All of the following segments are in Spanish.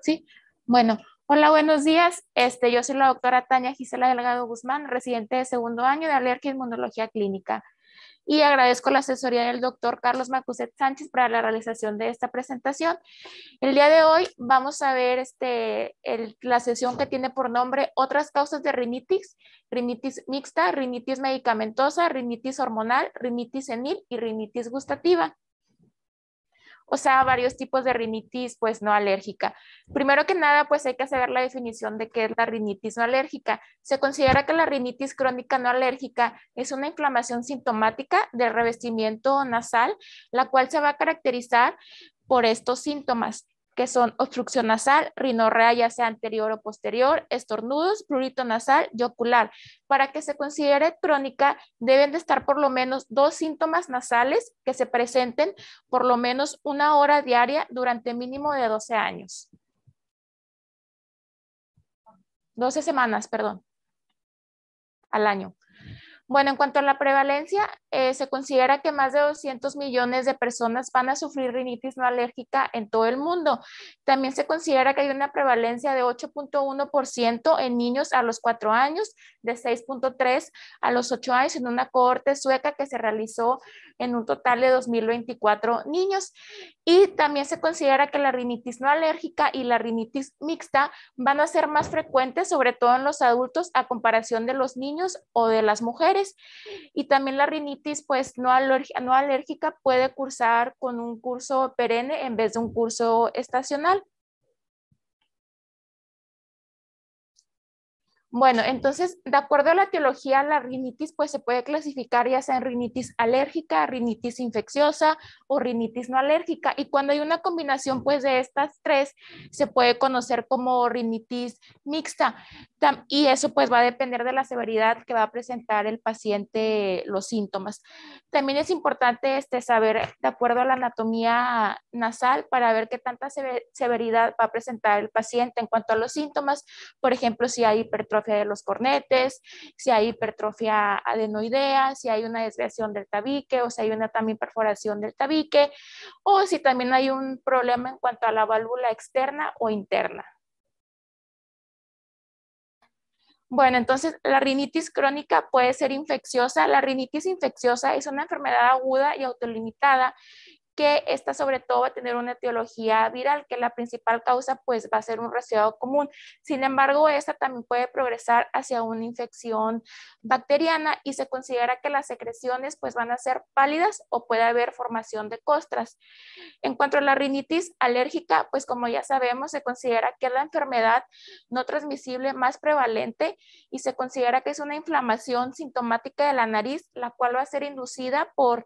Sí, bueno, hola, buenos días. Yo soy la doctora Tania Gisela Delgado Guzmán, residente de segundo año de Alergia e Inmunología Clínica. Y agradezco la asesoría del doctor Carlos Macuset Sánchez para la realización de esta presentación. El día de hoy vamos a ver la sesión que tiene por nombre Otras causas de rinitis, rinitis mixta, rinitis medicamentosa, rinitis hormonal, rinitis senil y rinitis gustativa. O sea, varios tipos de rinitis, pues no alérgica. Primero que nada, pues hay que saber la definición de qué es la rinitis no alérgica. Se considera que la rinitis crónica no alérgica es una inflamación sintomática del revestimiento nasal, la cual se va a caracterizar por estos síntomas que son obstrucción nasal, rinorrea ya sea anterior o posterior, estornudos, prurito nasal y ocular. Para que se considere crónica, deben de estar por lo menos 2 síntomas nasales que se presenten por lo menos 1 hora diaria durante mínimo de 12 años. 12 semanas, perdón, al año. Bueno, en cuanto a la prevalencia, se considera que más de 200 millones de personas van a sufrir rinitis no alérgica en todo el mundo. También se considera que hay una prevalencia de 8.1% en niños a los 4 años, de 6.3 a los 8 años, en una cohorte sueca que se realizó en un total de 2024 niños. Y también se considera que la rinitis no alérgica y la rinitis mixta van a ser más frecuentes, sobre todo en los adultos, a comparación de los niños o de las mujeres. Y también la rinitis, pues no alérgica, puede cursar con un curso perenne en vez de un curso estacional. Bueno, entonces, de acuerdo a la etiología, la rinitis pues se puede clasificar ya sea en rinitis alérgica, rinitis infecciosa o rinitis no alérgica. Y cuando hay una combinación pues de estas tres, se puede conocer como rinitis mixta. Y eso pues va a depender de la severidad que va a presentar el paciente, los síntomas. También es importante saber, de acuerdo a la anatomía nasal, para ver qué tanta severidad va a presentar el paciente en cuanto a los síntomas. Por ejemplo, si hay hipertrofia de los cornetes, si hay hipertrofia adenoidea, si hay una desviación del tabique o si hay una también perforación del tabique, o si también hay un problema en cuanto a la válvula externa o interna. Bueno, entonces la rinitis crónica puede ser infecciosa. La rinitis infecciosa es una enfermedad aguda y autolimitada que esta sobre todo va a tener una etiología viral, que la principal causa pues va a ser un resfriado común. Sin embargo, esta también puede progresar hacia una infección bacteriana y se considera que las secreciones pues van a ser pálidas o puede haber formación de costras. En cuanto a la rinitis alérgica, pues como ya sabemos, se considera que es la enfermedad no transmisible más prevalente y se considera que es una inflamación sintomática de la nariz, la cual va a ser inducida por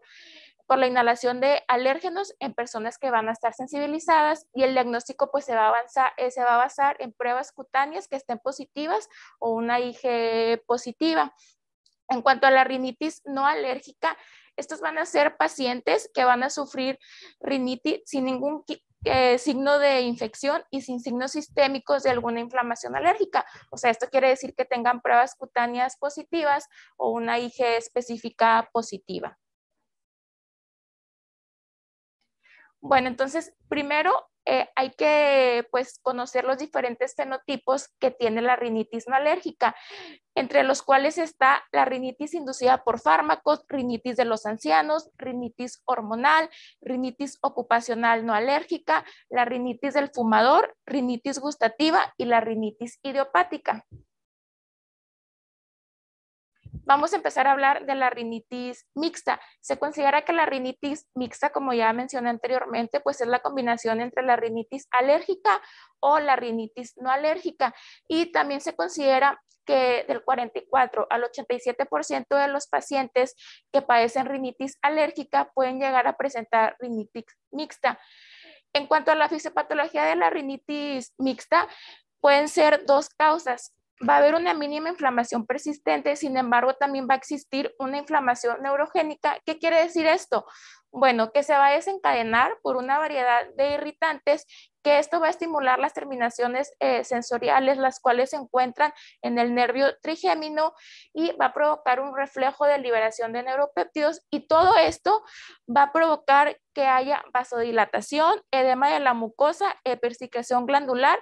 la inhalación de alérgenos en personas que van a estar sensibilizadas y el diagnóstico pues se va a basar en pruebas cutáneas que estén positivas o una IgE positiva. En cuanto a la rinitis no alérgica, estos van a ser pacientes que van a sufrir rinitis sin ningún signo de infección y sin signos sistémicos de alguna inflamación alérgica. O sea, esto quiere decir que tengan pruebas cutáneas positivas o una IgE específica positiva. Bueno, entonces, primero hay que pues conocer los diferentes fenotipos que tiene la rinitis no alérgica, entre los cuales está la rinitis inducida por fármacos, rinitis de los ancianos, rinitis hormonal, rinitis ocupacional no alérgica, la rinitis del fumador, rinitis gustativa y la rinitis idiopática. Vamos a empezar a hablar de la rinitis mixta. Se considera que la rinitis mixta, como ya mencioné anteriormente, pues es la combinación entre la rinitis alérgica o la rinitis no alérgica. Y también se considera que del 44 al 87% de los pacientes que padecen rinitis alérgica pueden llegar a presentar rinitis mixta. En cuanto a la fisiopatología de la rinitis mixta, pueden ser 2 causas. Va a haber una mínima inflamación persistente, sin embargo, también va a existir una inflamación neurogénica. ¿Qué quiere decir esto? Bueno, que se va a desencadenar por una variedad de irritantes, que esto va a estimular las terminaciones sensoriales, las cuales se encuentran en el nervio trigémino, y va a provocar un reflejo de liberación de neuropéptidos, y todo esto va a provocar que haya vasodilatación, edema de la mucosa, hipersecreción glandular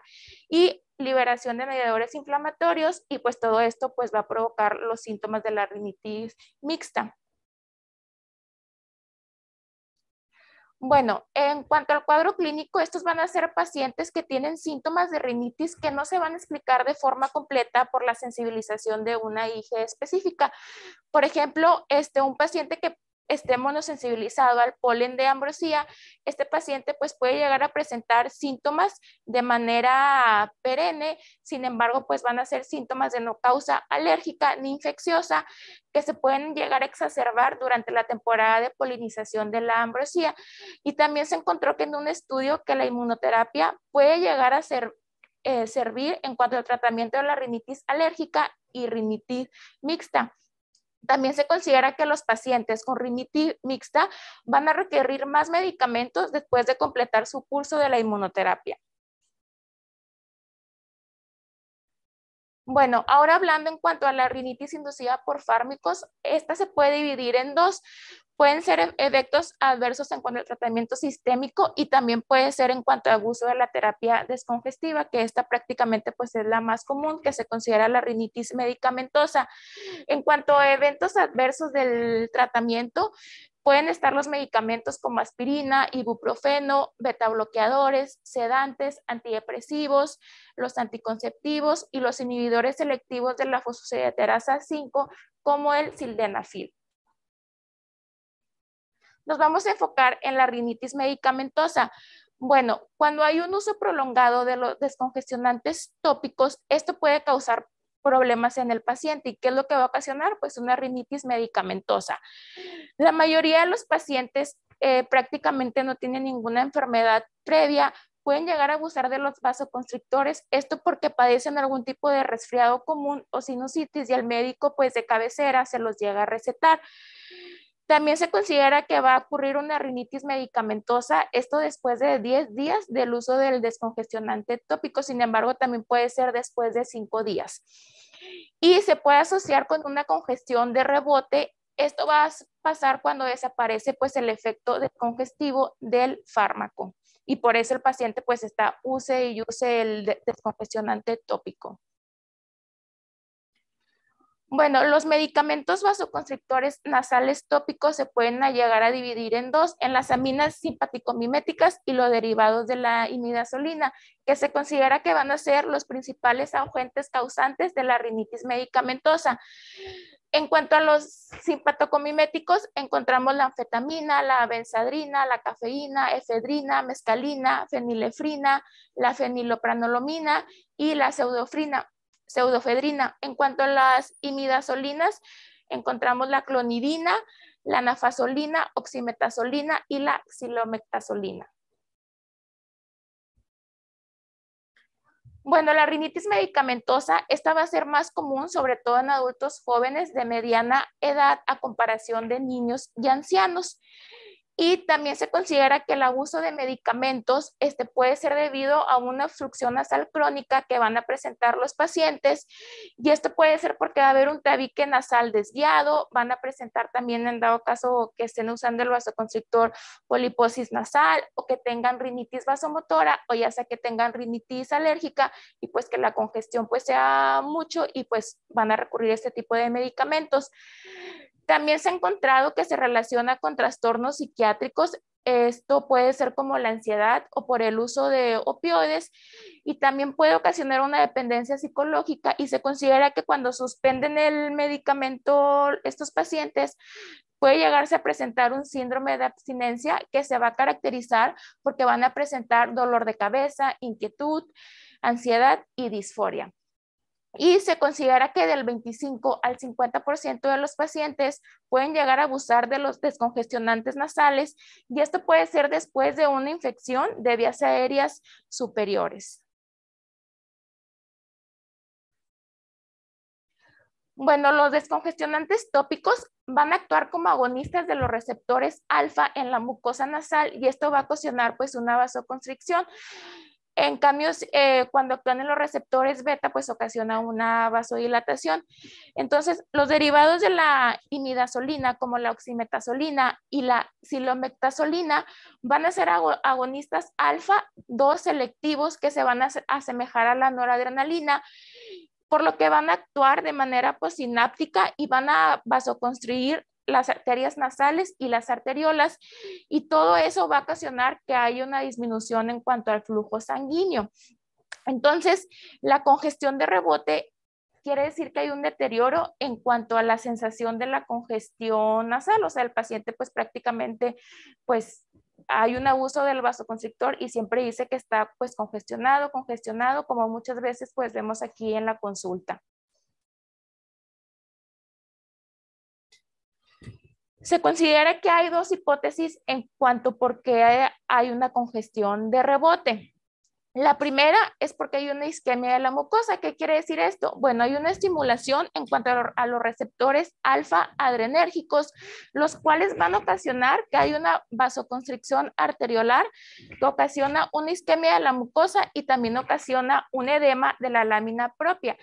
y liberación de mediadores inflamatorios, y pues todo esto pues va a provocar los síntomas de la rinitis mixta. Bueno, en cuanto al cuadro clínico, estos van a ser pacientes que tienen síntomas de rinitis que no se van a explicar de forma completa por la sensibilización de una IgE específica. Por ejemplo, un paciente que esté monosensibilizado al polen de ambrosía, este paciente pues puede llegar a presentar síntomas de manera perenne. Sin embargo, pues van a ser síntomas de no causa alérgica ni infecciosa, que se pueden llegar a exacerbar durante la temporada de polinización de la ambrosía. Y también se encontró que en un estudio que la inmunoterapia puede llegar a servir en cuanto al tratamiento de la rinitis alérgica y rinitis mixta. También se considera que los pacientes con rinitis mixta van a requerir más medicamentos después de completar su curso de la inmunoterapia. Bueno, ahora hablando en cuanto a la rinitis inducida por fármacos, esta se puede dividir en dos. Pueden ser efectos adversos en cuanto al tratamiento sistémico, y también puede ser en cuanto al uso de la terapia descongestiva, que esta prácticamente pues es la más común, que se considera la rinitis medicamentosa. En cuanto a eventos adversos del tratamiento, pueden estar los medicamentos como aspirina, ibuprofeno, betabloqueadores, sedantes, antidepresivos, los anticonceptivos y los inhibidores selectivos de la fosfatidiesterasa 5, como el sildenafil. Nos vamos a enfocar en la rinitis medicamentosa. Bueno, cuando hay un uso prolongado de los descongestionantes tópicos, esto puede causar problemas en el paciente. ¿Y qué es lo que va a ocasionar? Pues una rinitis medicamentosa. La mayoría de los pacientes prácticamente no tienen ninguna enfermedad previa, pueden llegar a abusar de los vasoconstrictores, esto porque padecen algún tipo de resfriado común o sinusitis, y el médico pues de cabecera se los llega a recetar. También se considera que va a ocurrir una rinitis medicamentosa, esto después de 10 días del uso del descongestionante tópico. Sin embargo, también puede ser después de 5 días. Y se puede asociar con una congestión de rebote. Esto va a pasar cuando desaparece pues el efecto descongestivo del fármaco. Y por eso el paciente pues está use y use el descongestionante tópico. Bueno, los medicamentos vasoconstrictores nasales tópicos se pueden llegar a dividir en dos, en las aminas simpaticomiméticas y los derivados de la imidazolina, que se considera que van a ser los principales agentes causantes de la rinitis medicamentosa. En cuanto a los simpatocomiméticos, encontramos la anfetamina, la benzadrina, la cafeína, efedrina, mescalina, fenilefrina, la fenilopranolomina y la pseudofedrina. En cuanto a las imidazolinas, encontramos la clonidina, la nafazolina, oximetazolina y la xilomectazolina. Bueno, la rinitis medicamentosa, esta va a ser más común, sobre todo en adultos jóvenes de mediana edad a comparación de niños y ancianos. Y también se considera que el abuso de medicamentos puede ser debido a una obstrucción nasal crónica que van a presentar los pacientes, y esto puede ser porque va a haber un tabique nasal desviado, van a presentar también, en dado caso que estén usando el vasoconstrictor, poliposis nasal, o que tengan rinitis vasomotora, o ya sea que tengan rinitis alérgica, y pues que la congestión pues sea mucho, y pues van a recurrir a este tipo de medicamentos. También se ha encontrado que se relaciona con trastornos psiquiátricos. Esto puede ser como la ansiedad o por el uso de opioides, y también puede ocasionar una dependencia psicológica, y se considera que cuando suspenden el medicamento estos pacientes puede llegarse a presentar un síndrome de abstinencia que se va a caracterizar porque van a presentar dolor de cabeza, inquietud, ansiedad y disforia. Y se considera que del 25 al 50% de los pacientes pueden llegar a abusar de los descongestionantes nasales, y esto puede ser después de una infección de vías aéreas superiores. Bueno, los descongestionantes tópicos van a actuar como agonistas de los receptores alfa en la mucosa nasal y esto va a ocasionar pues una vasoconstricción. En cambio, cuando actúan en los receptores beta, pues ocasiona una vasodilatación. Entonces, los derivados de la imidazolina, como la oximetazolina y la silomectazolina, van a ser agonistas alfa 2 selectivos que se van a asemejar a la noradrenalina, por lo que van a actuar de manera postsináptica y van a vasoconstruir las arterias nasales y las arteriolas, y todo eso va a ocasionar que haya una disminución en cuanto al flujo sanguíneo. Entonces, la congestión de rebote quiere decir que hay un deterioro en cuanto a la sensación de la congestión nasal, o sea, el paciente pues prácticamente pues hay un abuso del vasoconstrictor y siempre dice que está pues congestionado, como muchas veces pues vemos aquí en la consulta. Se considera que hay dos hipótesis en cuanto a por qué hay una congestión de rebote. La primera es porque hay una isquemia de la mucosa. ¿Qué quiere decir esto? Bueno, hay una estimulación en cuanto a los receptores alfa adrenérgicos, los cuales van a ocasionar que hay una vasoconstricción arteriolar que ocasiona una isquemia de la mucosa y también ocasiona un edema de la lámina propia.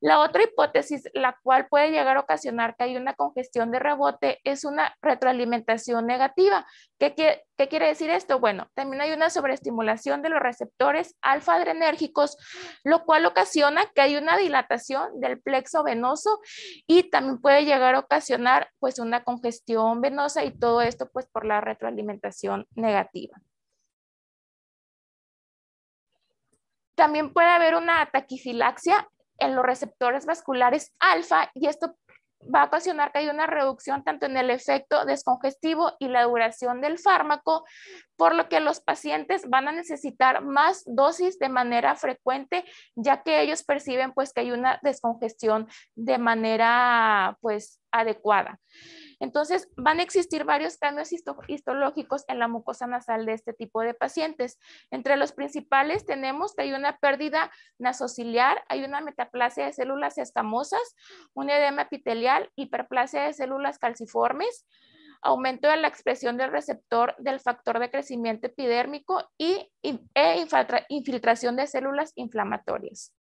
La otra hipótesis, la cual puede llegar a ocasionar que hay una congestión de rebote, es una retroalimentación negativa. ¿Qué quiere decir esto? Bueno, también hay una sobreestimulación de los receptores alfa adrenérgicos, lo cual ocasiona que hay una dilatación del plexo venoso y también puede llegar a ocasionar pues una congestión venosa, y todo esto pues por la retroalimentación negativa. También puede haber una taquifilaxia en los receptores vasculares alfa, y esto va a ocasionar que haya una reducción tanto en el efecto descongestivo y la duración del fármaco, por lo que los pacientes van a necesitar más dosis de manera frecuente, ya que ellos perciben pues que hay una descongestión de manera pues adecuada. Entonces, van a existir varios cambios histológicos en la mucosa nasal de este tipo de pacientes. Entre los principales tenemos que hay una pérdida nasociliar, hay una metaplasia de células escamosas, un edema epitelial, hiperplasia de células calciformes, aumento de la expresión del receptor del factor de crecimiento epidérmico e infiltración de células inflamatorias.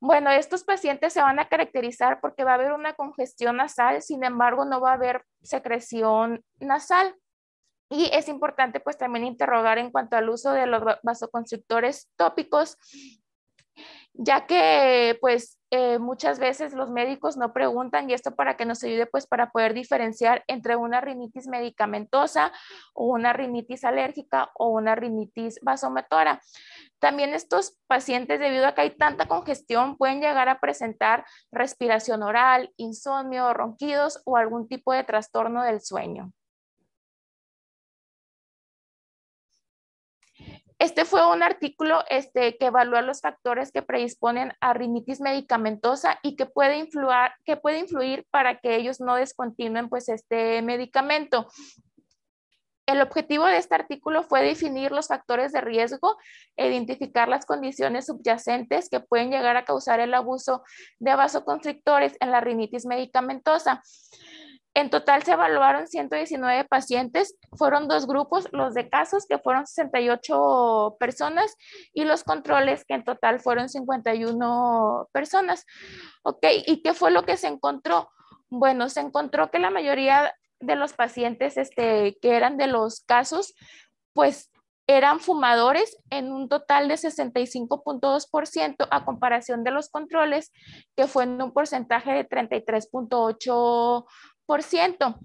Bueno, estos pacientes se van a caracterizar porque va a haber una congestión nasal, sin embargo, no va a haber secreción nasal. Y es importante pues también interrogar en cuanto al uso de los vasoconstrictores tópicos, ya que pues muchas veces los médicos no preguntan, y esto para que nos ayude pues para poder diferenciar entre una rinitis medicamentosa o una rinitis alérgica o una rinitis vasomotora. También estos pacientes, debido a que hay tanta congestión, pueden llegar a presentar respiración oral, insomnio, ronquidos o algún tipo de trastorno del sueño. Este fue un artículo que evalúa los factores que predisponen a rinitis medicamentosa y que puede influir para que ellos no descontinúen pues este medicamento. El objetivo de este artículo fue definir los factores de riesgo e identificar las condiciones subyacentes que pueden llegar a causar el abuso de vasoconstrictores en la rinitis medicamentosa. En total se evaluaron 119 pacientes, fueron dos grupos, los de casos que fueron 68 personas y los controles que en total fueron 51 personas. Ok, ¿y qué fue lo que se encontró? Bueno, se encontró que la mayoría de los pacientes que eran de los casos, pues eran fumadores en un total de 65.2% a comparación de los controles, que fue en un porcentaje de 33.8%.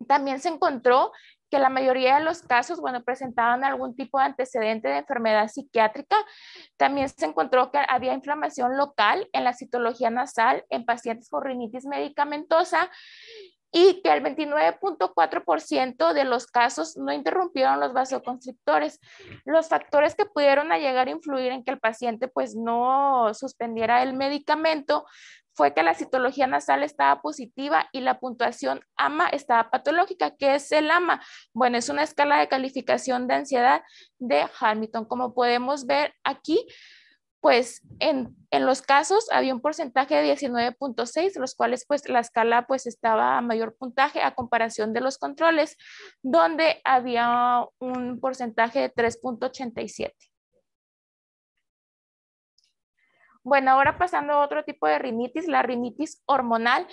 También se encontró que la mayoría de los casos, bueno, presentaban algún tipo de antecedente de enfermedad psiquiátrica. También se encontró que había inflamación local en la citología nasal en pacientes con rinitis medicamentosa, y que el 29.4% de los casos no interrumpieron los vasoconstrictores. Los factores que pudieron llegar a influir en que el paciente pues no suspendiera el medicamento fue que la citología nasal estaba positiva y la puntuación AMA estaba patológica. ¿Qué es el AMA? Bueno, es una escala de calificación de ansiedad de Hamilton. Como podemos ver aquí, pues en los casos había un porcentaje de 19.6, los cuales pues la escala pues estaba a mayor puntaje a comparación de los controles, donde había un porcentaje de 3.87. Bueno, ahora pasando a otro tipo de rinitis, la rinitis hormonal.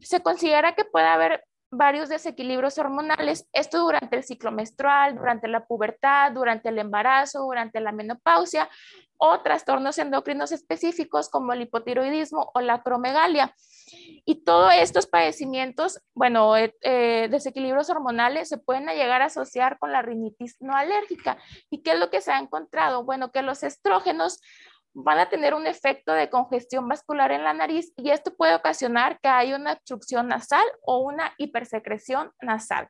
Se considera que puede haber varios desequilibrios hormonales, esto durante el ciclo menstrual, durante la pubertad, durante el embarazo, durante la menopausia o trastornos endocrinos específicos como el hipotiroidismo o la acromegalia. Y todos estos padecimientos, bueno, desequilibrios hormonales se pueden llegar a asociar con la rinitis no alérgica. ¿Y qué es lo que se ha encontrado? Bueno, que los estrógenos van a tener un efecto de congestión vascular en la nariz y esto puede ocasionar que haya una obstrucción nasal o una hipersecreción nasal.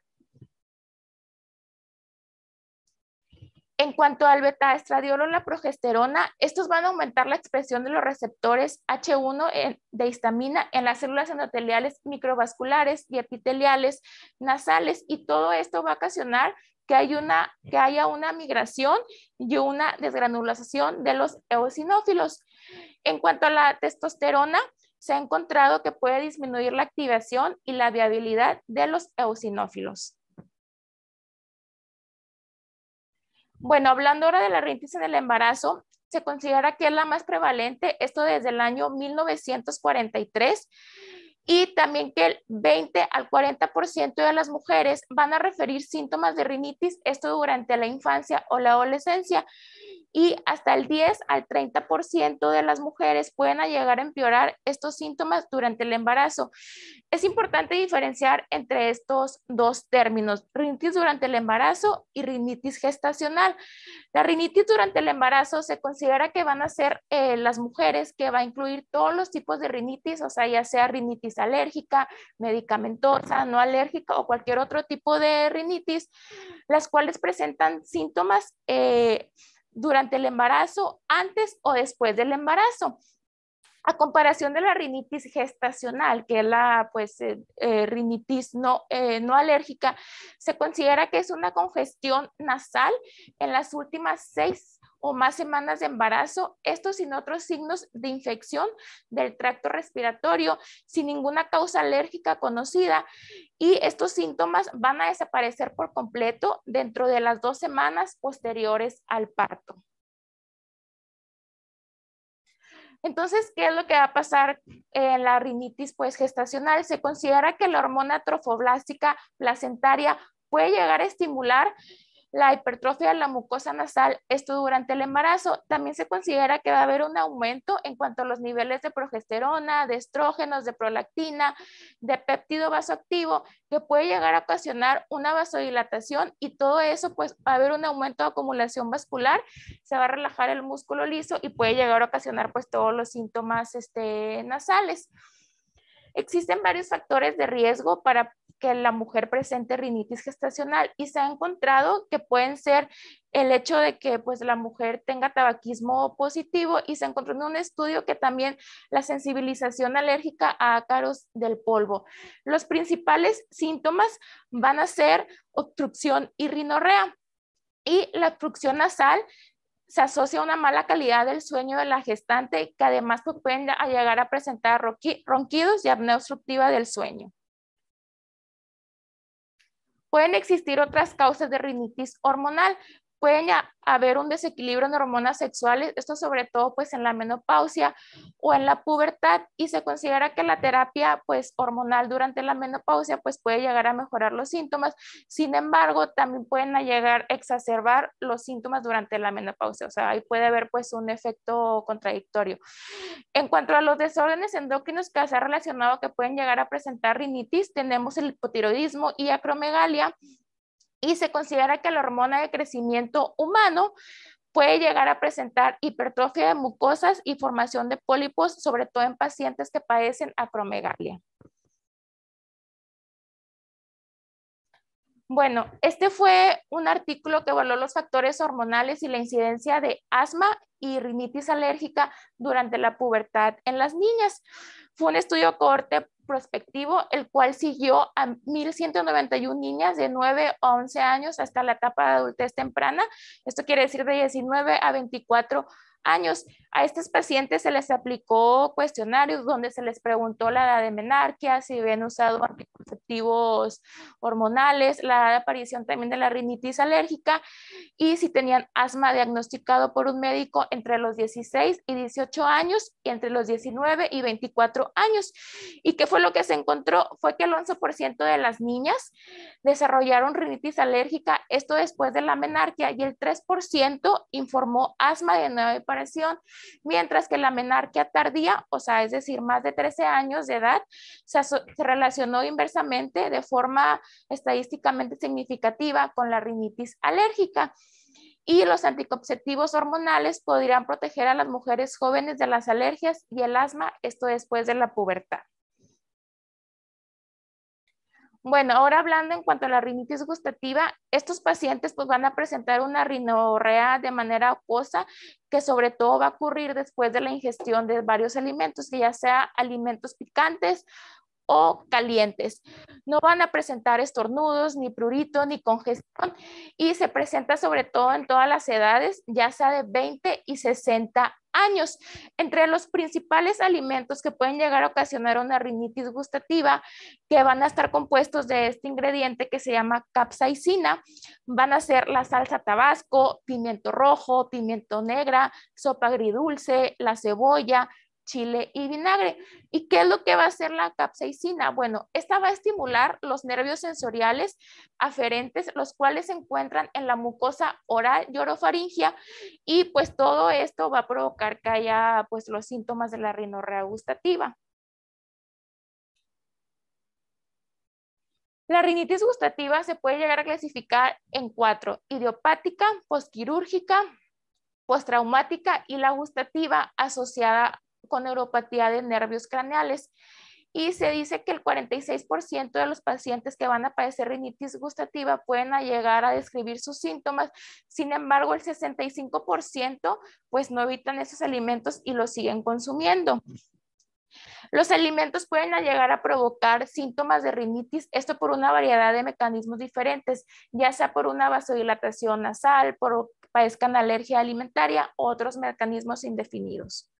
En cuanto al betaestradiol o la progesterona, estos van a aumentar la expresión de los receptores H1 de histamina en las células endoteliales microvasculares y epiteliales nasales y todo esto va a ocasionar que haya una migración y una desgranulación de los eosinófilos. En cuanto a la testosterona, se ha encontrado que puede disminuir la activación y la viabilidad de los eosinófilos. Bueno, hablando ahora de la rinitis en el embarazo, se considera que es la más prevalente, esto desde el año 1943, y también que el 20 al 40% de las mujeres van a referir síntomas de rinitis, esto durante la infancia o la adolescencia, y hasta el 10 al 30% de las mujeres pueden llegar a empeorar estos síntomas durante el embarazo. Es importante diferenciar entre estos dos términos, rinitis durante el embarazo y rinitis gestacional. La rinitis durante el embarazo se considera que van a ser las mujeres, que va a incluir todos los tipos de rinitis, o sea, ya sea rinitis alérgica, medicamentosa, no alérgica o cualquier otro tipo de rinitis, las cuales presentan síntomas durante el embarazo, antes o después del embarazo. A comparación de la rinitis gestacional, que es la rinitis no alérgica, se considera que es una congestión nasal en las últimas 6 o más semanas de embarazo, esto sin otros signos de infección del tracto respiratorio, sin ninguna causa alérgica conocida, y estos síntomas van a desaparecer por completo dentro de las 2 semanas posteriores al parto. Entonces, ¿qué es lo que va a pasar en la rinitis gestacional? Se considera que la hormona trofoblástica placentaria puede llegar a estimular la hipertrofia de la mucosa nasal, esto durante el embarazo. También se considera que va a haber un aumento en cuanto a los niveles de progesterona, de estrógenos, de prolactina, de péptido vasoactivo, que puede llegar a ocasionar una vasodilatación y todo eso, pues va a haber un aumento de acumulación vascular, se va a relajar el músculo liso y puede llegar a ocasionar pues todos los síntomas nasales. Existen varios factores de riesgo para que la mujer presente rinitis gestacional y se ha encontrado que pueden ser el hecho de que pues la mujer tenga tabaquismo positivo y se encontró en un estudio que también la sensibilización alérgica a ácaros del polvo. Los principales síntomas van a ser obstrucción y rinorrea, y la obstrucción nasal se asocia a una mala calidad del sueño de la gestante, que además pueden llegar a presentar ronquidos y apnea obstructiva del sueño. Pueden existir otras causas de rinitis hormonal. Pueden haber un desequilibrio en hormonas sexuales, esto sobre todo pues en la menopausia o en la pubertad, y se considera que la terapia pues hormonal durante la menopausia pues puede llegar a mejorar los síntomas. Sin embargo, también pueden llegar a exacerbar los síntomas durante la menopausia, o sea, ahí puede haber pues un efecto contradictorio. En cuanto a los desórdenes endocrinos que se ha relacionado que pueden llegar a presentar rinitis, tenemos el hipotiroidismo y acromegalia, y se considera que la hormona de crecimiento humano puede llegar a presentar hipertrofia de mucosas y formación de pólipos, sobre todo en pacientes que padecen acromegalia. Bueno, este fue un artículo que evaluó los factores hormonales y la incidencia de asma y rinitis alérgica durante la pubertad en las niñas. Fue un estudio cohorte prospectivo, el cual siguió a 1,191 niñas de 9 a 11 años hasta la etapa de adultez temprana. Esto quiere decir de 19 a 24 años. A estos pacientes se les aplicó cuestionarios donde se les preguntó la edad de menarquia, si habían usado anticonceptivos hormonales, la edad de aparición también de la rinitis alérgica y si tenían asma diagnosticado por un médico entre los 16 y 18 años y entre los 19 y 24 años. ¿Y qué fue lo que se encontró? Fue que el 11% de las niñas desarrollaron rinitis alérgica, esto después de la menarquia, y el 3% informó asma de nueva aparición, mientras que la menarquia tardía, o sea, es decir, más de 13 años de edad, se relacionó inversamente de forma estadísticamente significativa con la rinitis alérgica. Y los anticonceptivos hormonales podrían proteger a las mujeres jóvenes de las alergias y el asma, esto después de la pubertad. Bueno, ahora hablando en cuanto a la rinitis gustativa, estos pacientes pues van a presentar una rinorrea de manera acuosa que sobre todo va a ocurrir después de la ingestión de varios alimentos, que ya sea alimentos picantes o calientes. No van a presentar estornudos, ni prurito, ni congestión y se presenta sobre todo en todas las edades, ya sea de 20 y 60 años. Entre los principales alimentos que pueden llegar a ocasionar una rinitis gustativa, que van a estar compuestos de este ingrediente que se llama capsaicina, van a ser la salsa tabasco, pimiento rojo, pimiento negra, sopa agridulce, la cebolla, chile y vinagre. ¿Y qué es lo que va a hacer la capsaicina? Bueno, esta va a estimular los nervios sensoriales aferentes, los cuales se encuentran en la mucosa oral y orofaringia, y pues todo esto va a provocar que haya pues los síntomas de la rinorrea gustativa. La rinitis gustativa se puede llegar a clasificar en 4: idiopática, posquirúrgica, postraumática y la gustativa asociada con neuropatía de nervios craneales. Y se dice que el 46% de los pacientes que van a padecer rinitis gustativa pueden llegar a describir sus síntomas. Sin embargo, el 65% pues no evitan esos alimentos y los siguen consumiendo. Los alimentos pueden llegar a provocar síntomas de rinitis, esto por una variedad de mecanismos diferentes, ya sea por una vasodilatación nasal, por padezcan alergia alimentaria u otros mecanismos indefinidos.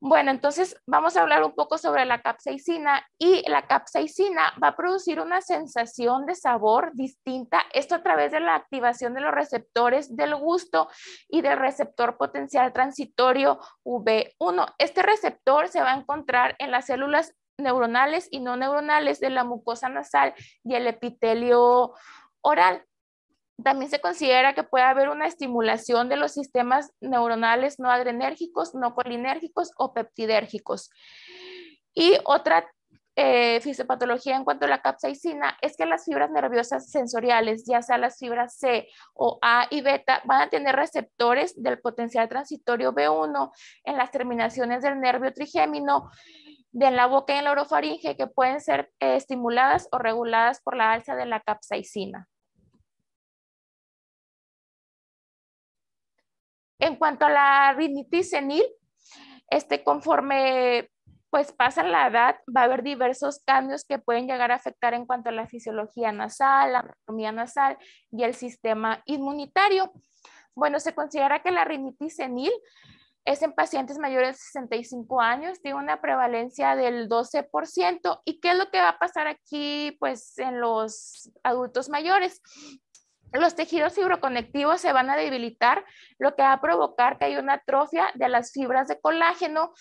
Bueno, entonces vamos a hablar un poco sobre la capsaicina, y la capsaicina va a producir una sensación de sabor distinta, esto a través de la activación de los receptores del gusto y del receptor potencial transitorio V1. Este receptor se va a encontrar en las células neuronales y no neuronales de la mucosa nasal y el epitelio oral. También se considera que puede haber una estimulación de los sistemas neuronales no adrenérgicos, no colinérgicos o peptidérgicos. Y otra fisiopatología en cuanto a la capsaicina es que las fibras nerviosas sensoriales, ya sea las fibras C o A y beta, van a tener receptores del potencial transitorio B1 en las terminaciones del nervio trigémino, de la boca y en la orofaringe, que pueden ser estimuladas o reguladas por la alza de la capsaicina. En cuanto a la rinitis senil, conforme pues pasa la edad, va a haber diversos cambios que pueden llegar a afectar en cuanto a la fisiología nasal, la anatomía nasal y el sistema inmunitario. Bueno, se considera que la rinitis senil es en pacientes mayores de 65 años, tiene una prevalencia del 12%. ¿Y qué es lo que va a pasar aquí pues en los adultos mayores? Los tejidos fibroconectivos se van a debilitar, lo que va a provocar que haya una atrofia de las fibras de colágeno.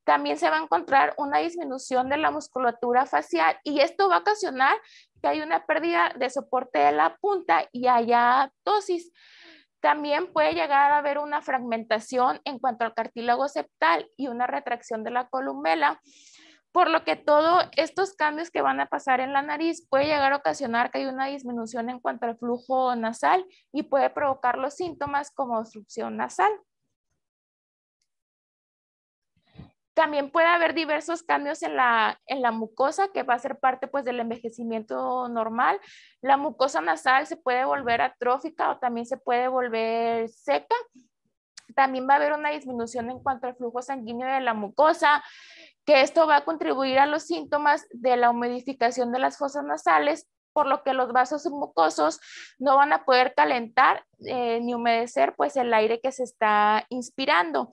También se va a encontrar una disminución de la musculatura facial, y esto va a ocasionar que haya una pérdida de soporte de la punta y haya ptosis. También puede llegar a haber una fragmentación en cuanto al cartílago septal y una retracción de la columela, por lo que todos estos cambios que van a pasar en la nariz puede llegar a ocasionar que haya una disminución en cuanto al flujo nasal y puede provocar los síntomas como obstrucción nasal. También puede haber diversos cambios en la mucosa, que va a ser parte pues del envejecimiento normal. La mucosa nasal se puede volver atrófica o también se puede volver seca. También va a haber una disminución en cuanto al flujo sanguíneo de la mucosa, que esto va a contribuir a los síntomas de la humidificación de las fosas nasales por lo que los vasos mucosos no van a poder calentar ni humedecer pues el aire que se está inspirando.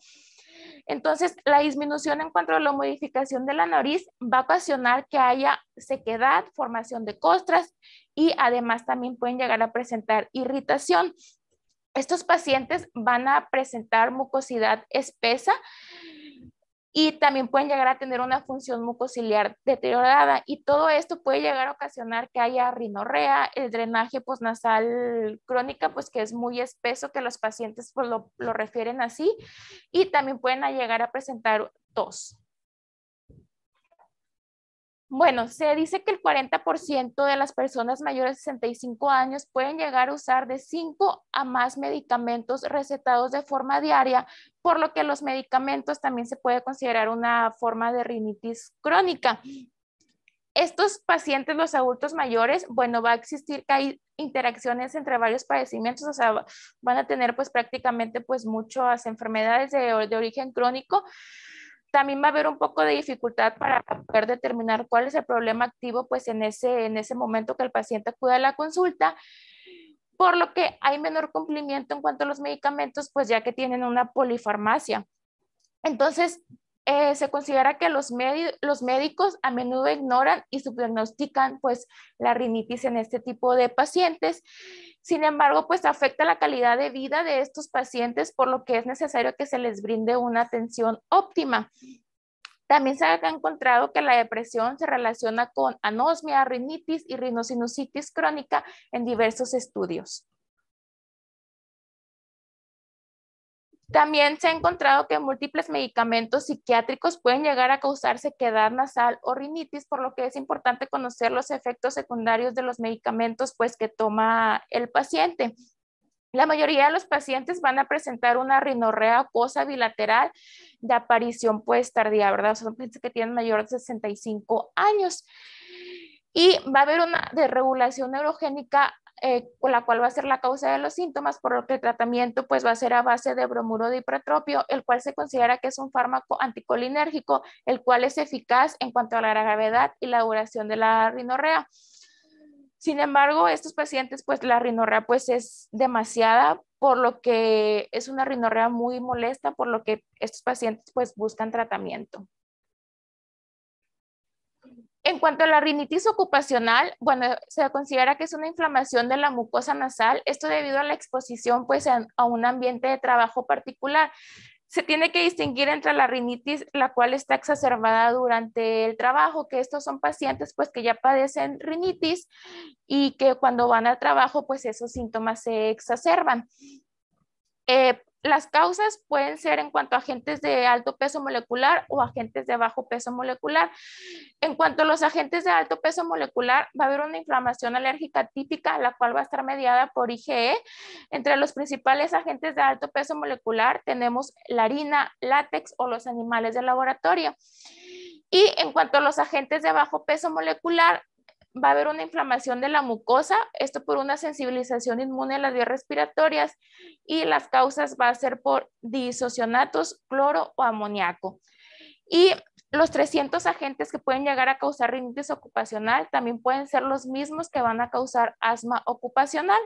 Entonces, la disminución en cuanto a la modificación de la nariz va a ocasionar que haya sequedad, formación de costras y además también pueden llegar a presentar irritación. Estos pacientes van a presentar mucosidad espesa y también pueden llegar a tener una función mucociliar deteriorada y todo esto puede llegar a ocasionar que haya rinorrea, el drenaje postnasal crónica, pues que es muy espeso, que los pacientes pues lo refieren así, y también pueden llegar a presentar tos. Bueno, se dice que el 40% de las personas mayores de 65 años pueden llegar a usar de 5 a más medicamentos recetados de forma diaria, por lo que los medicamentos también se puede considerar una forma de rinitis crónica. Estos pacientes, los adultos mayores, bueno, va a existir que hay interacciones entre varios padecimientos, o sea, van a tener pues prácticamente pues muchas enfermedades de origen crónico. También va a haber un poco de dificultad para poder determinar cuál es el problema activo pues en ese momento que el paciente acude a la consulta, por lo que hay menor cumplimiento en cuanto a los medicamentos, pues ya que tienen una polifarmacia. Entonces, se considera que los médicos a menudo ignoran y subdiagnostican pues la rinitis en este tipo de pacientes. Sin embargo, pues afecta la calidad de vida de estos pacientes, por lo que es necesario que se les brinde una atención óptima. También se ha encontrado que la depresión se relaciona con anosmia, rinitis y rinosinusitis crónica en diversos estudios. También se ha encontrado que múltiples medicamentos psiquiátricos pueden llegar a causar sequedad nasal o rinitis, por lo que es importante conocer los efectos secundarios de los medicamentos pues, que toma el paciente. La mayoría de los pacientes van a presentar una rinorrea acuosa bilateral de aparición pues tardía, ¿verdad? Son pacientes que tienen mayor de 65 años. Y va a haber una desregulación neurogénica con la cual va a ser la causa de los síntomas, por lo que el tratamiento pues va a ser a base de bromuro de ipratropio, el cual se considera que es un fármaco anticolinérgico, el cual es eficaz en cuanto a la gravedad y la duración de la rinorrea. Sin embargo, estos pacientes, pues la rinorrea pues es demasiada, por lo que es una rinorrea muy molesta, por lo que estos pacientes pues buscan tratamiento. En cuanto a la rinitis ocupacional, bueno, se considera que es una inflamación de la mucosa nasal, esto debido a la exposición pues a un ambiente de trabajo particular. Se tiene que distinguir entre la rinitis, la cual está exacerbada durante el trabajo, que estos son pacientes pues que ya padecen rinitis y que cuando van al trabajo pues esos síntomas se exacerban. Las causas pueden ser en cuanto a agentes de alto peso molecular o agentes de bajo peso molecular. En cuanto a los agentes de alto peso molecular, va a haber una inflamación alérgica típica, la cual va a estar mediada por IgE. Entre los principales agentes de alto peso molecular tenemos la harina, látex o los animales de laboratorio. Y en cuanto a los agentes de bajo peso molecular, va a haber una inflamación de la mucosa, esto por una sensibilización inmune a las vías respiratorias, y las causas va a ser por diisocionatos, cloro o amoníaco. Y los 300 agentes que pueden llegar a causar rinitis ocupacional también pueden ser los mismos que van a causar asma ocupacional.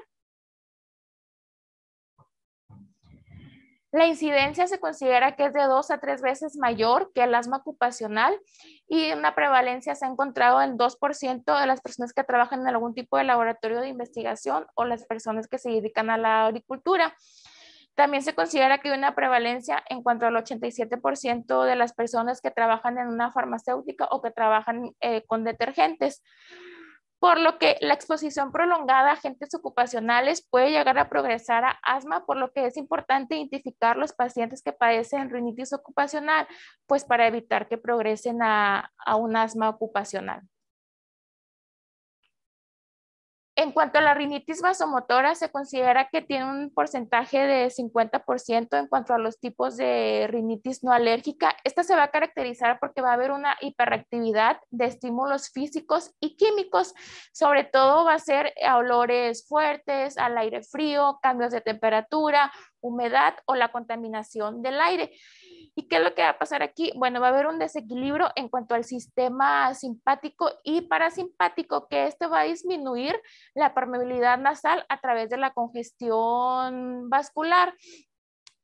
La incidencia se considera que es de 2 a 3 veces mayor que el asma ocupacional y una prevalencia se ha encontrado en 2% de las personas que trabajan en algún tipo de laboratorio de investigación o las personas que se dedican a la agricultura. También se considera que hay una prevalencia en cuanto al 87% de las personas que trabajan en una farmacéutica o que trabajan con detergentes, por lo que la exposición prolongada a agentes ocupacionales puede llegar a progresar a asma, por lo que es importante identificar los pacientes que padecen rinitis ocupacional, pues para evitar que progresen a un asma ocupacional. En cuanto a la rinitis vasomotora, se considera que tiene un porcentaje de 50% en cuanto a los tipos de rinitis no alérgica. Esta se va a caracterizar porque va a haber una hiperactividad de estímulos físicos y químicos. Sobre todo va a ser a olores fuertes, al aire frío, cambios de temperatura, humedad o la contaminación del aire. ¿Y qué es lo que va a pasar aquí? Bueno, va a haber un desequilibrio en cuanto al sistema simpático y parasimpático, que esto va a disminuir la permeabilidad nasal a través de la congestión vascular.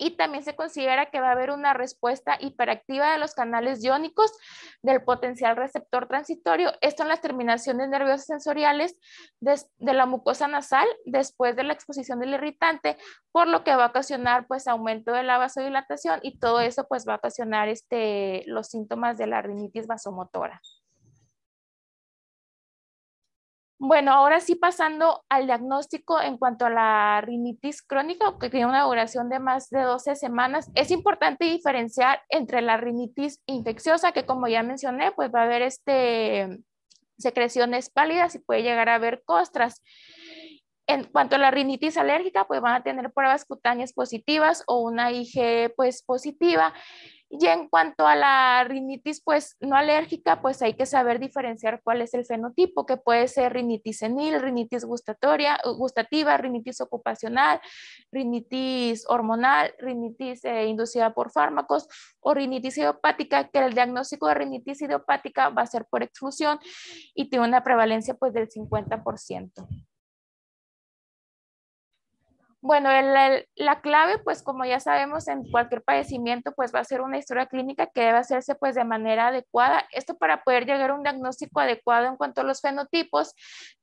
Y también se considera que va a haber una respuesta hiperactiva de los canales iónicos del potencial receptor transitorio. Esto en las terminaciones nerviosas sensoriales de la mucosa nasal después de la exposición del irritante, por lo que va a ocasionar pues aumento de la vasodilatación y todo eso pues va a ocasionar los síntomas de la rinitis vasomotora. Bueno, ahora sí pasando al diagnóstico en cuanto a la rinitis crónica, que tiene una duración de más de 12 semanas, es importante diferenciar entre la rinitis infecciosa, que como ya mencioné, pues va a haber secreciones pálidas y puede llegar a haber costras. En cuanto a la rinitis alérgica, pues van a tener pruebas cutáneas positivas o una IgE pues positiva. Y en cuanto a la rinitis pues no alérgica, pues hay que saber diferenciar cuál es el fenotipo, que puede ser rinitis senil, rinitis gustativa, rinitis ocupacional, rinitis hormonal, rinitis inducida por fármacos o rinitis idiopática, que el diagnóstico de rinitis idiopática va a ser por exclusión y tiene una prevalencia pues del 50%. Bueno, la clave, pues como ya sabemos, en cualquier padecimiento, pues va a ser una historia clínica que debe hacerse pues de manera adecuada. Esto para poder llegar a un diagnóstico adecuado en cuanto a los fenotipos.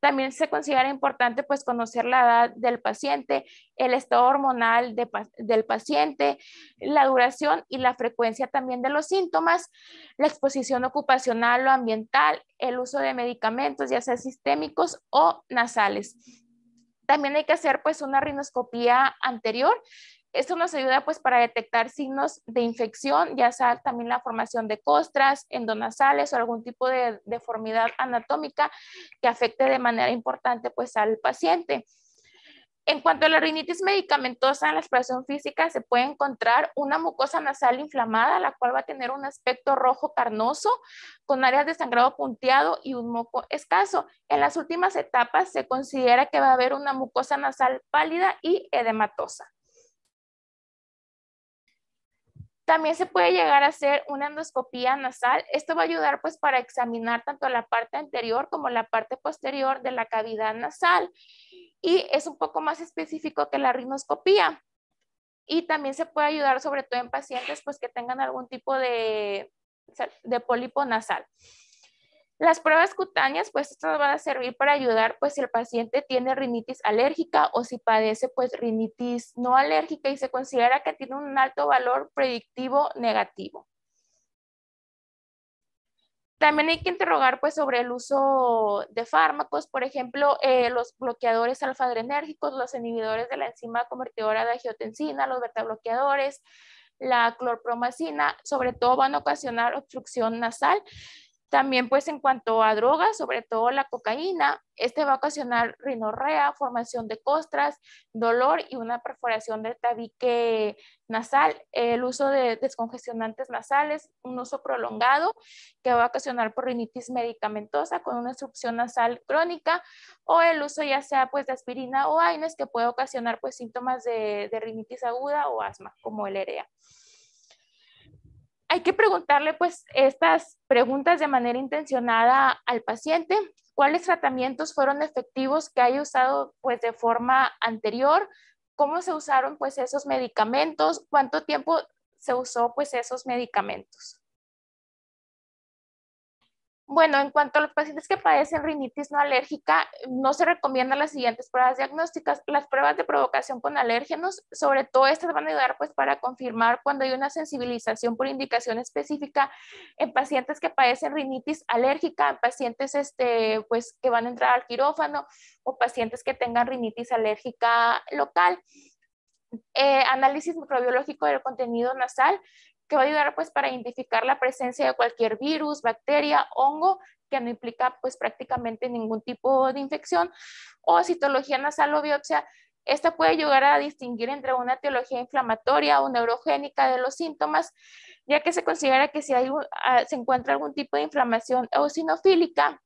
También se considera importante pues conocer la edad del paciente, el estado hormonal del paciente, la duración y la frecuencia también de los síntomas, la exposición ocupacional o ambiental, el uso de medicamentos, ya sea sistémicos o nasales. También hay que hacer pues una rinoscopía anterior. Esto nos ayuda pues para detectar signos de infección, ya sea también la formación de costras, endonasales o algún tipo de deformidad anatómica que afecte de manera importante pues al paciente. En cuanto a la rinitis medicamentosa, en la exploración física se puede encontrar una mucosa nasal inflamada, la cual va a tener un aspecto rojo carnoso, con áreas de sangrado punteado y un moco escaso. En las últimas etapas se considera que va a haber una mucosa nasal pálida y edematosa. También se puede llegar a hacer una endoscopía nasal. Esto va a ayudar pues para examinar tanto la parte anterior como la parte posterior de la cavidad nasal y es un poco más específico que la rinoscopía. Y también se puede ayudar sobre todo en pacientes pues que tengan algún tipo de pólipo nasal. Las pruebas cutáneas, pues estas van a servir para ayudar pues si el paciente tiene rinitis alérgica o si padece pues rinitis no alérgica y se considera que tiene un alto valor predictivo negativo. También hay que interrogar pues sobre el uso de fármacos, por ejemplo, los bloqueadores alfa-adrenérgicos, los inhibidores de la enzima convertidora de angiotensina, los beta-bloqueadores, la clorpromacina, sobre todo van a ocasionar obstrucción nasal. También pues en cuanto a drogas, sobre todo la cocaína, este va a ocasionar rinorrea, formación de costras, dolor y una perforación del tabique nasal. El uso de descongestionantes nasales, un uso prolongado que va a ocasionar por rinitis medicamentosa con una obstrucción nasal crónica o el uso ya sea pues de aspirina o AINES que puede ocasionar pues síntomas de rinitis aguda o asma como el EREA. Hay que preguntarle pues estas preguntas de manera intencionada al paciente. ¿Cuáles tratamientos fueron efectivos que haya usado pues de forma anterior? ¿Cómo se usaron pues esos medicamentos? ¿Cuánto tiempo se usó pues esos medicamentos? Bueno, en cuanto a los pacientes que padecen rinitis no alérgica, no se recomiendan las siguientes pruebas diagnósticas. Las pruebas de provocación con alérgenos, sobre todo estas van a ayudar pues para confirmar cuando hay una sensibilización por indicación específica en pacientes que padecen rinitis alérgica, en pacientes pues que van a entrar al quirófano o pacientes que tengan rinitis alérgica local. Análisis microbiológico del contenido nasal, que va a ayudar pues para identificar la presencia de cualquier virus, bacteria, hongo, que no implica pues prácticamente ningún tipo de infección, o citología nasal o biopsia. Esta puede ayudar a distinguir entre una etiología inflamatoria o neurogénica de los síntomas, ya que se considera que si se encuentra algún tipo de inflamación eosinofílica,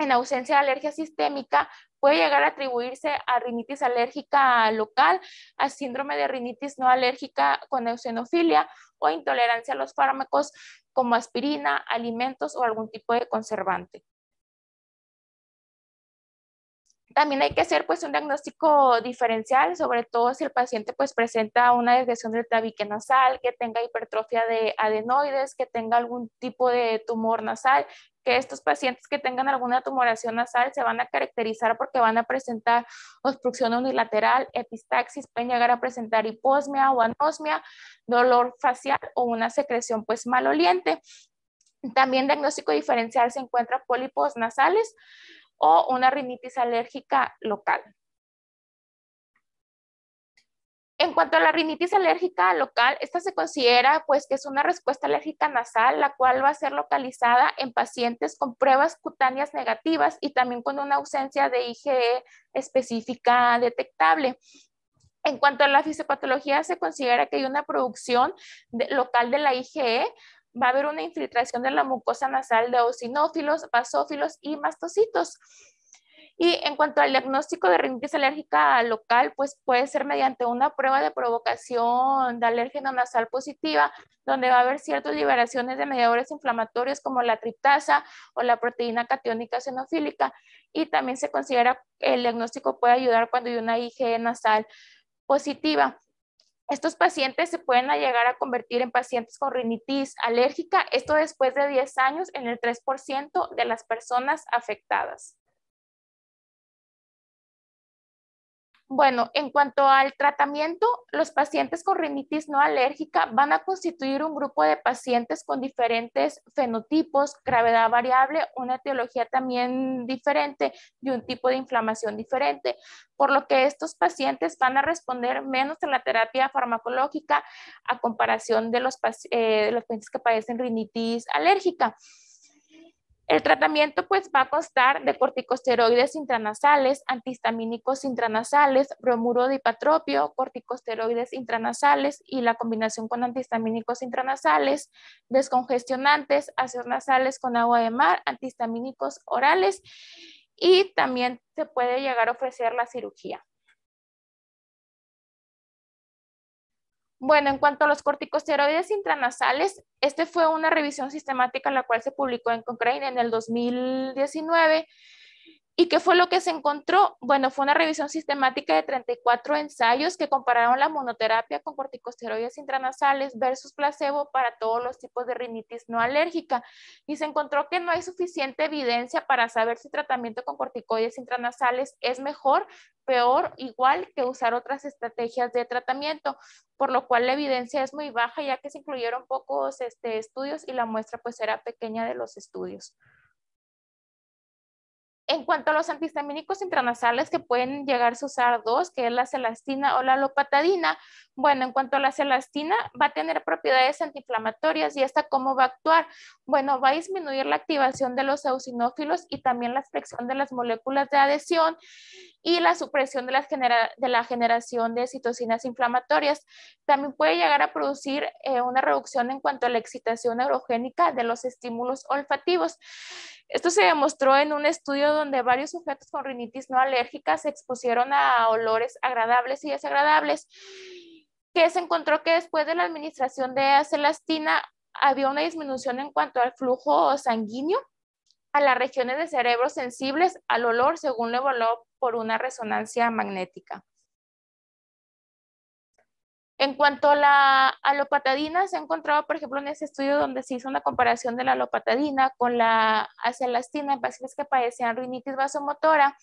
en ausencia de alergia sistémica, puede llegar a atribuirse a rinitis alérgica local, a síndrome de rinitis no alérgica con eosinofilia o intolerancia a los fármacos como aspirina, alimentos o algún tipo de conservante. También hay que hacer pues un diagnóstico diferencial, sobre todo si el paciente pues presenta una desviación del tabique nasal, que tenga hipertrofia de adenoides, que tenga algún tipo de tumor nasal, que estos pacientes que tengan alguna tumoración nasal se van a caracterizar porque van a presentar obstrucción unilateral, epistaxis, pueden llegar a presentar hiposmia o anosmia, dolor facial o una secreción pues maloliente. También diagnóstico diferencial se encuentra pólipos nasales o una rinitis alérgica local. En cuanto a la rinitis alérgica local, esta se considera pues que es una respuesta alérgica nasal, la cual va a ser localizada en pacientes con pruebas cutáneas negativas y también con una ausencia de IgE específica detectable. En cuanto a la fisiopatología, se considera que hay una producción local de la IgE, va a haber una infiltración de la mucosa nasal de eosinófilos, basófilos y mastocitos. Y en cuanto al diagnóstico de rinitis alérgica local, pues puede ser mediante una prueba de provocación de alérgeno nasal positiva, donde va a haber ciertas liberaciones de mediadores inflamatorios como la triptasa o la proteína catiónica eosinofílica. Y también se considera que el diagnóstico puede ayudar cuando hay una IgE nasal positiva. Estos pacientes se pueden llegar a convertir en pacientes con rinitis alérgica, esto después de 10 años en el 3% de las personas afectadas. Bueno, en cuanto al tratamiento, los pacientes con rinitis no alérgica van a constituir un grupo de pacientes con diferentes fenotipos, gravedad variable, una etiología también diferente y un tipo de inflamación diferente, por lo que estos pacientes van a responder menos a la terapia farmacológica a comparación de los pacientes que padecen rinitis alérgica. El tratamiento pues va a constar de corticosteroides intranasales, antihistamínicos intranasales, bromuro de ipatropio, corticosteroides intranasales y la combinación con antihistamínicos intranasales, descongestionantes, ácidos nasales con agua de mar, antihistamínicos orales y también se puede llegar a ofrecer la cirugía. Bueno, en cuanto a los corticosteroides intranasales, este fue una revisión sistemática la cual se publicó en Cochrane en el 2019. ¿Y qué fue lo que se encontró? Bueno, fue una revisión sistemática de 34 ensayos que compararon la monoterapia con corticosteroides intranasales versus placebo para todos los tipos de rinitis no alérgica. Y se encontró que no hay suficiente evidencia para saber si tratamiento con corticoides intranasales es mejor, peor, igual que usar otras estrategias de tratamiento, por lo cual la evidencia es muy baja ya que se incluyeron pocos estudios y la muestra pues era pequeña de los estudios. En cuanto a los antihistamínicos intranasales que pueden llegar a usar dos, que es la celastina o la lopatadina, bueno, en cuanto a la celastina, va a tener propiedades antiinflamatorias y esta cómo va a actuar. Bueno, va a disminuir la activación de los eosinófilos y también la flexión de las moléculas de adhesión y la supresión de la generación de citocinas inflamatorias. También puede llegar a producir una reducción en cuanto a la excitación neurogénica de los estímulos olfativos. Esto se demostró en un estudio donde varios sujetos con rinitis no alérgica se expusieron a olores agradables y desagradables, que se encontró que después de la administración de acelastina había una disminución en cuanto al flujo sanguíneo a las regiones de cerebro sensibles al olor, según lo evaluó por una resonancia magnética. En cuanto a la alopatadina, se ha encontrado, por ejemplo, en ese estudio donde se hizo una comparación de la alopatadina con la acelastina en pacientes que padecían rinitis vasomotora.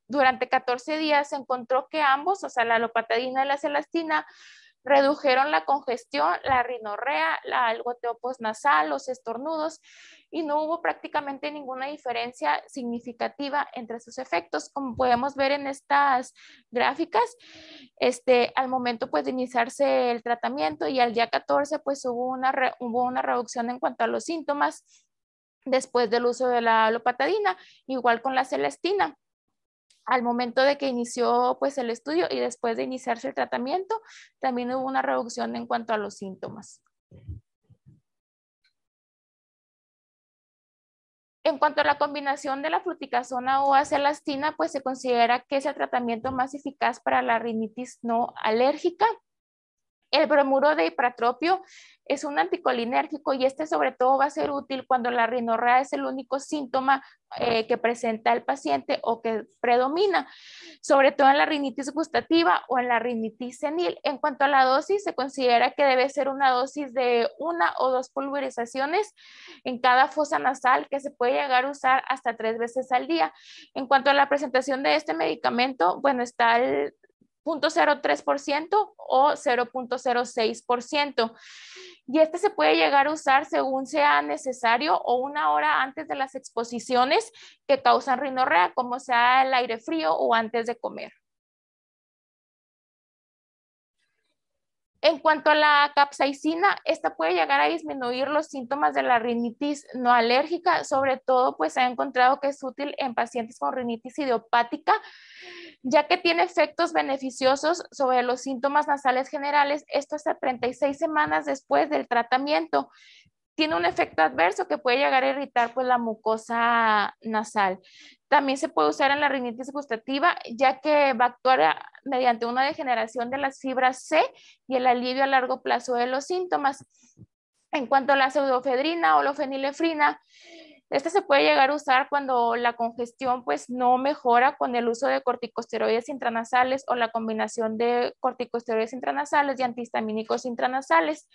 Durante 14 días se encontró que ambos, o sea, la alopatadina y la acelastina, redujeron la congestión, la rinorrea, el goteo postnasal, los estornudos, y no hubo prácticamente ninguna diferencia significativa entre sus efectos, como podemos ver en estas gráficas. Al momento pues de iniciarse el tratamiento y al día 14 pues hubo una reducción en cuanto a los síntomas después del uso de la alopatadina, igual con la celestina. Al momento de que inició pues el estudio y después de iniciarse el tratamiento, también hubo una reducción en cuanto a los síntomas. En cuanto a la combinación de la fluticasona o acelastina, pues se considera que es el tratamiento más eficaz para la rinitis no alérgica. El bromuro de ipratropio es un anticolinérgico y este sobre todo va a ser útil cuando la rinorrea es el único síntoma que presenta el paciente o que predomina, sobre todo en la rinitis gustativa o en la rinitis senil. En cuanto a la dosis, se considera que debe ser una dosis de 1 o 2 pulverizaciones en cada fosa nasal, que se puede llegar a usar hasta 3 veces al día. En cuanto a la presentación de este medicamento, bueno, está el 0.03% o 0.06%. Y este se puede llegar a usar según sea necesario o 1 hora antes de las exposiciones que causan rinorrea, como sea el aire frío o antes de comer. En cuanto a la capsaicina, esta puede llegar a disminuir los síntomas de la rinitis no alérgica, sobre todo pues se ha encontrado que es útil en pacientes con rinitis idiopática, ya que tiene efectos beneficiosos sobre los síntomas nasales generales, esto hasta 36 semanas después del tratamiento. Tiene un efecto adverso que puede llegar a irritar pues la mucosa nasal. También se puede usar en la rinitis gustativa, ya que va a actuar mediante una degeneración de las fibras C y el alivio a largo plazo de los síntomas. En cuanto a la pseudoefedrina o la fenilefrina, esta se puede llegar a usar cuando la congestión pues no mejora con el uso de corticosteroides intranasales o la combinación de corticosteroides intranasales y antihistamínicos intranasales.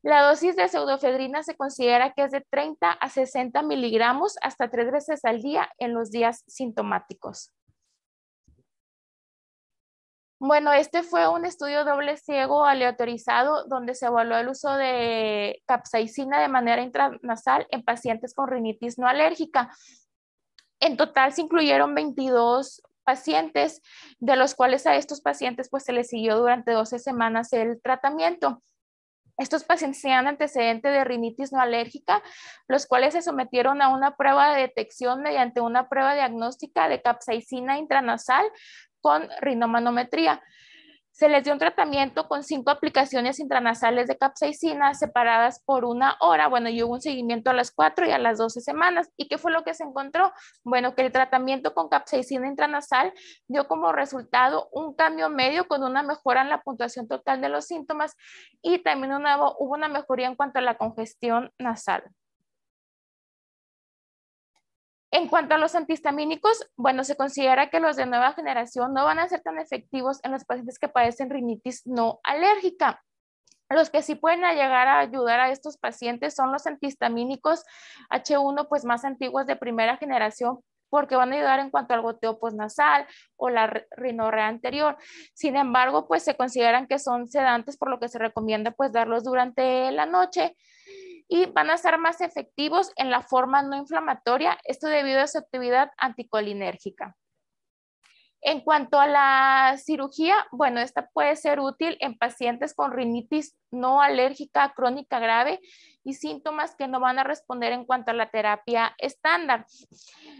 La dosis de pseudoefedrina se considera que es de 30 a 60 miligramos hasta 3 veces al día en los días sintomáticos. Bueno, este fue un estudio doble ciego aleatorizado donde se evaluó el uso de capsaicina de manera intranasal en pacientes con rinitis no alérgica. En total se incluyeron 22 pacientes, de los cuales a estos pacientes pues se les siguió durante 12 semanas el tratamiento. Estos pacientes tenían antecedente de rinitis no alérgica, los cuales se sometieron a una prueba de detección mediante una prueba diagnóstica de capsaicina intranasal con rinomanometría. Se les dio un tratamiento con 5 aplicaciones intranasales de capsaicina separadas por 1 hora. Bueno, y hubo un seguimiento a las 4 y a las 12 semanas. ¿Y qué fue lo que se encontró? Bueno, que el tratamiento con capsaicina intranasal dio como resultado un cambio medio con una mejora en la puntuación total de los síntomas y también hubo una mejoría en cuanto a la congestión nasal. En cuanto a los antihistamínicos, bueno, se considera que los de nueva generación no van a ser tan efectivos en los pacientes que padecen rinitis no alérgica. Los que sí pueden llegar a ayudar a estos pacientes son los antihistamínicos H1, pues más antiguos de primera generación, porque van a ayudar en cuanto al goteo postnasal o la rinorrea anterior. Sin embargo, pues se consideran que son sedantes, por lo que se recomienda pues darlos durante la noche y van a ser más efectivos en la forma no inflamatoria, esto debido a su actividad anticolinérgica. En cuanto a la cirugía, bueno, esta puede ser útil en pacientes con rinitis no alérgica crónica grave y síntomas que no van a responder en cuanto a la terapia estándar.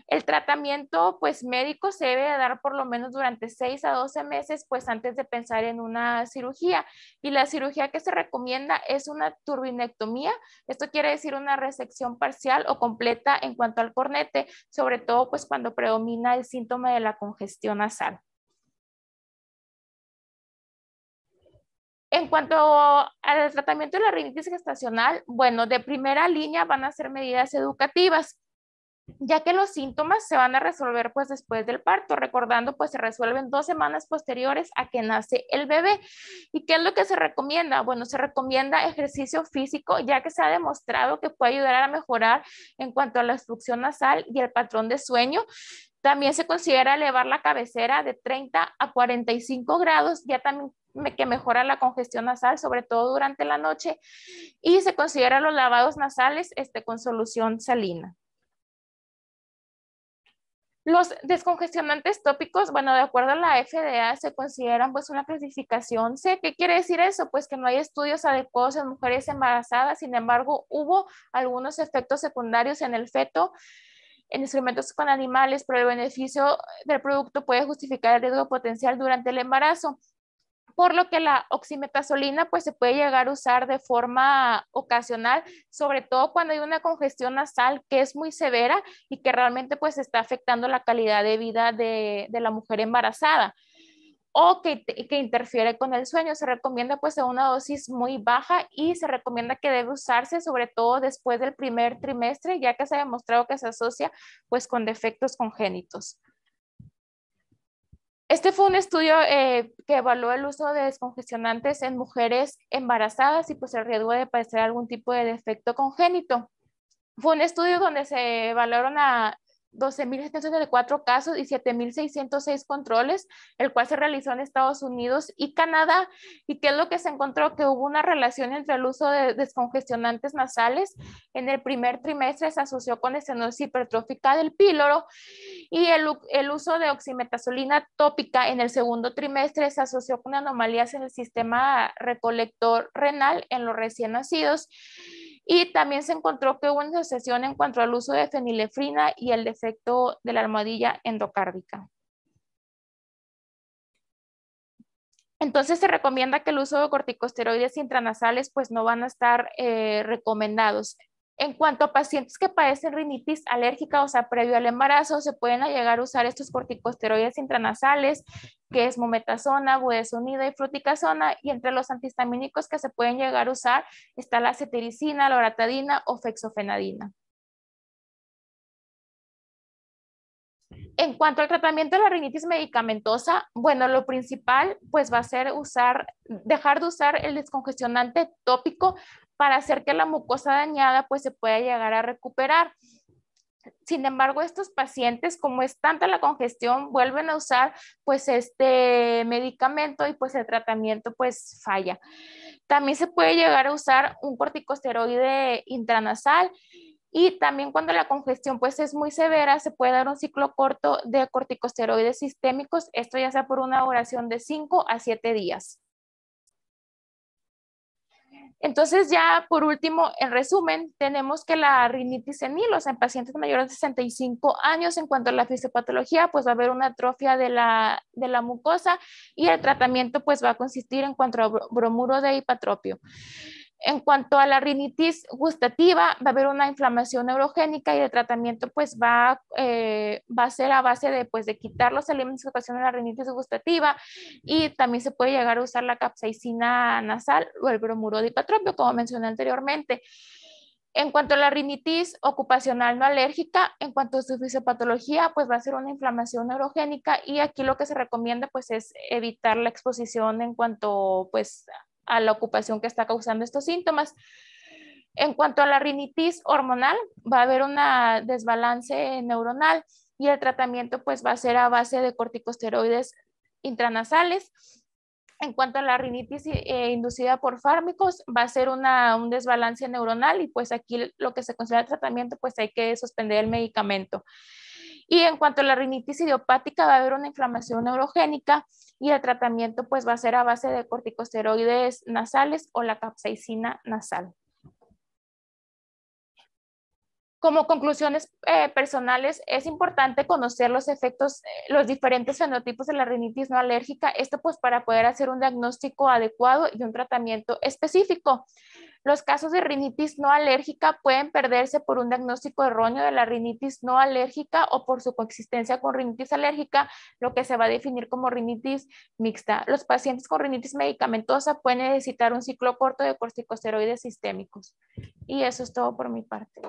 El tratamiento pues médico se debe dar por lo menos durante 6 a 12 meses pues antes de pensar en una cirugía, y la cirugía que se recomienda es una turbinectomía. Esto quiere decir una resección parcial o completa en cuanto al cornete, sobre todo pues cuando predomina el síntoma de la congestión nasal. En cuanto al tratamiento de la rinitis gestacional, bueno, de primera línea van a ser medidas educativas, ya que los síntomas se van a resolver pues después del parto, recordando pues se resuelven 2 semanas posteriores a que nace el bebé. ¿Y qué es lo que se recomienda? Bueno, se recomienda ejercicio físico, ya que se ha demostrado que puede ayudar a mejorar en cuanto a la obstrucción nasal y el patrón de sueño. También se considera elevar la cabecera de 30 a 45 grados, ya también que mejora la congestión nasal, sobre todo durante la noche, y se considera los lavados nasales con solución salina. Los descongestionantes tópicos, bueno, de acuerdo a la FDA, se consideran pues una clasificación C. ¿Qué quiere decir eso? Pues que no hay estudios adecuados en mujeres embarazadas, sin embargo, hubo algunos efectos secundarios en el feto en experimentos con animales, pero el beneficio del producto puede justificar el riesgo potencial durante el embarazo. por lo que la oximetazolina pues se puede llegar a usar de forma ocasional, sobre todo cuando hay una congestión nasal que es muy severa y que realmente pues está afectando la calidad de vida de la mujer embarazada o que interfiere con el sueño. Se recomienda pues a una dosis muy baja y se recomienda que debe usarse sobre todo después del primer trimestre, ya que se ha demostrado que se asocia pues con defectos congénitos. Este fue un estudio que evaluó el uso de descongestionantes en mujeres embarazadas y pues el riesgo de padecer algún tipo de defecto congénito. Fue un estudio donde se evaluaron a 12.774 casos y 7.606 controles, el cual se realizó en Estados Unidos y Canadá. ¿Y qué es lo que se encontró? Que hubo una relación entre el uso de descongestionantes nasales. En el primer trimestre se asoció con estenosis hipertrófica del píloro y el uso de oximetazolina tópica en el segundo trimestre se asoció con anomalías en el sistema recolector renal en los recién nacidos. Y también se encontró que hubo una asociación en cuanto al uso de fenilefrina y el defecto de la almohadilla endocárdica. Entonces se recomienda que el uso de corticosteroides intranasales pues no van a estar recomendados. En cuanto a pacientes que padecen rinitis alérgica, o sea, previo al embarazo, se pueden llegar a usar estos corticosteroides intranasales, que es mometasona, budesonida y fluticasona, y entre los antihistamínicos que se pueden llegar a usar está la cetiricina, la loratadina o fexofenadina. En cuanto al tratamiento de la rinitis medicamentosa, bueno, lo principal pues va a ser dejar de usar el descongestionante tópico para hacer que la mucosa dañada pues se pueda llegar a recuperar. Sin embargo, estos pacientes, como es tanta la congestión, vuelven a usar pues este medicamento y pues el tratamiento pues falla. También se puede llegar a usar un corticosteroide intranasal y también cuando la congestión pues es muy severa, se puede dar un ciclo corto de corticosteroides sistémicos, esto ya sea por una duración de 5 a 7 días. Entonces ya por último, en resumen, tenemos que la rinitis senil, o sea, en pacientes mayores de 65 años, en cuanto a la fisiopatología, pues va a haber una atrofia de la mucosa y el tratamiento pues va a consistir en cuanto a bromuro de hipatropio. En cuanto a la rinitis gustativa, va a haber una inflamación neurogénica y el tratamiento pues va a ser a base de, pues, de quitar los elementos que ocasionan la rinitis gustativa y también se puede llegar a usar la capsaicina nasal o el bromuro de hipatropio, como mencioné anteriormente. En cuanto a la rinitis ocupacional no alérgica, en cuanto a su fisiopatología, pues va a ser una inflamación neurogénica y aquí lo que se recomienda pues es evitar la exposición en cuanto pues a la ocupación que está causando estos síntomas. En cuanto a la rinitis hormonal, va a haber un desbalance neuronal y el tratamiento pues va a ser a base de corticosteroides intranasales. En cuanto a la rinitis inducida por fármacos, va a ser un desbalance neuronal y pues aquí lo que se considera el tratamiento, pues hay que suspender el medicamento. Y en cuanto a la rinitis idiopática, va a haber una inflamación neurogénica y el tratamiento pues va a ser a base de corticosteroides nasales o la capsaicina nasal. Como conclusiones personales, es importante conocer los efectos, los diferentes fenotipos de la rinitis no alérgica, esto pues para poder hacer un diagnóstico adecuado y un tratamiento específico. Los casos de rinitis no alérgica pueden perderse por un diagnóstico erróneo de la rinitis no alérgica o por su coexistencia con rinitis alérgica, lo que se va a definir como rinitis mixta. Los pacientes con rinitis medicamentosa pueden necesitar un ciclo corto de corticosteroides sistémicos. Y eso es todo por mi parte.